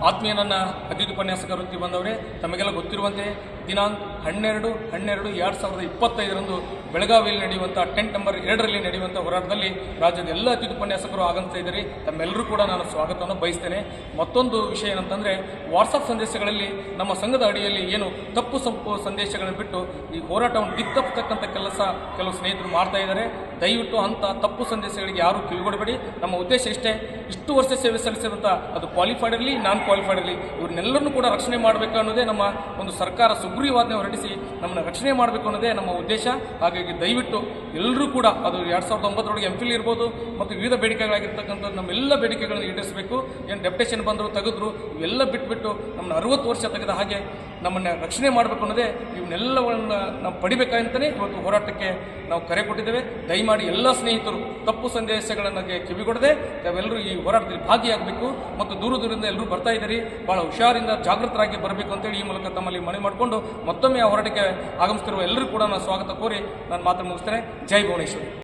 ಆತ್ಮೀಯ ನನ್ನ ಅತಿಥಿ ಉಪನ್ಯಾಸಕ ವೃತ್ತಿ ಬಂದವರೇ, ತಮಗೆಲ್ಲ ಗೊತ್ತಿರುವಂತೆ ದಿನಾಂಕ 12/12/2025 ಬೆಳಗಾವಿಯಲ್ಲಿ ನಡೆಯುವಂಥ ಟೆಂಟ್ ನಂಬರ್ 2ರಲ್ಲಿ ನಡೆಯುವಂಥ ಹೋರಾಟದಲ್ಲಿ ರಾಜ್ಯದ ಎಲ್ಲ ಅತಿಥಿ ಉಪನ್ಯಾಸಕರು ಆಗಮಿಸ್ತಾ ಇದ್ದಾರೆ. ತಮ್ಮೆಲ್ಲರೂ ಕೂಡ ನಾನು ಸ್ವಾಗತವನ್ನು ಬಯಸ್ತೇನೆ. ಮತ್ತೊಂದು ವಿಷಯ ಏನಂತಂದರೆ, ವಾಟ್ಸಪ್ ಸಂದೇಶಗಳಲ್ಲಿ ನಮ್ಮ ಸಂಘದ ಅಡಿಯಲ್ಲಿ ಏನು ತಪ್ಪು ಸಂದೇಶಗಳನ್ನು ಬಿಟ್ಟು ಈ ಹೋರಾಟವನ್ನು ದಿಕ್ತಪ್ಪತಕ್ಕಂಥ ಕೆಲಸ ಕೆಲವು ಸ್ನೇಹಿತರು ಮಾಡ್ತಾ ಇದ್ದಾರೆ. ದಯವಿಟ್ಟು ಅಂಥ ತಪ್ಪು ಸಂದೇಶಗಳಿಗೆ ಯಾರೂ ಕಿವಿಗೊಡಬೇಡಿ. ನಮ್ಮ ಉದ್ದೇಶ ಇಷ್ಟೇ, ಇಷ್ಟು ವರ್ಷ ಸೇವೆ ಸಲ್ಲಿಸಿದಂಥ ಅದು ಕ್ವಾಲಿಫೈಡ್ ಇರಲಿ ನಾನ್ ಕ್ವಾಲಿಫೈಡ್ ಇರಲಿ, ಇವ್ರನ್ನೆಲ್ಲರನ್ನೂ ಕೂಡ ರಕ್ಷಣೆ ಮಾಡಬೇಕು ಅನ್ನೋದೇ ನಮ್ಮ ಒಂದು ಸರ್ಕಾರ ಸುಗ್ರೀವಾಜ್ಞೆ ಹೊರಡಿಸಿ ನಮ್ಮನ್ನು ರಕ್ಷಣೆ ಮಾಡಬೇಕು ಅನ್ನೋದೇ ನಮ್ಮ ಉದ್ದೇಶ. ಹಾಗಾಗಿ ದಯವಿಟ್ಟು ಎಲ್ಲರೂ ಕೂಡ ಅದು 2009 MPhil ಇರ್ಬೋದು ಮತ್ತು ವಿವಿಧ ಬೇಡಿಕೆಗಳಾಗಿರ್ತಕ್ಕಂಥದ್ದು ನಮ್ಮೆಲ್ಲ ಬೇಡಿಕೆಗಳನ್ನು ಈಡೇರಿಸಬೇಕು. ಏನು ಡೆಪ್ಟೇಷನ್ ಬಂದರು ತೆಗೆದ್ರು ಇವೆಲ್ಲ ಬಿಟ್ಬಿಟ್ಟು ನಮ್ಮನ್ನು 60 ವರ್ಷ ತೆಗೆದ ಹಾಗೆ ನಮ್ಮನ್ನು ರಕ್ಷಣೆ ಮಾಡಬೇಕು ಅನ್ನೋದೇ, ಇವನ್ನೆಲ್ಲವನ್ನು ನಾವು ಪಡಿಬೇಕಂತಲೇ ಇವತ್ತು ಹೋರಾಟಕ್ಕೆ ನಾವು ಕರೆ ಕೊಟ್ಟಿದ್ದೇವೆ. ದಯಮಾಡಿ ಎಲ್ಲ ಸ್ನೇಹಿತರು ತಪ್ಪು ಸಂದೇಶಗಳನ್ನು ಕಿವಿಗೊಡದೆ ತಾವೆಲ್ಲರೂ ಈ ಹೋರಾಟದಲ್ಲಿ ಭಾಗಿಯಾಗಬೇಕು ಮತ್ತು ದೂರದಿಂದ ಎಲ್ಲರೂ ಬರ್ತಾ ಇದ್ದೀರಿ, ಭಾಳ ಹುಷಾರಿಂದ ಜಾಗೃತರಾಗಿ ಬರಬೇಕು ಅಂತೇಳಿ ಈ ಮೂಲಕ ತಮ್ಮಲ್ಲಿ ಮನವಿ ಮಾಡಿಕೊಂಡು ಮತ್ತೊಮ್ಮೆ ಆ ಹೋರಾಟಕ್ಕೆ ಆಗಮಿಸ್ತಿರುವ ಎಲ್ಲರೂ ಕೂಡ ನಾನು ಸ್ವಾಗತ ಕೋರಿ ನಾನು ಮಾತು ಮುಗಿಸ್ತೇನೆ. ಜೈ ಭುವನೇಶ್ವರಿ.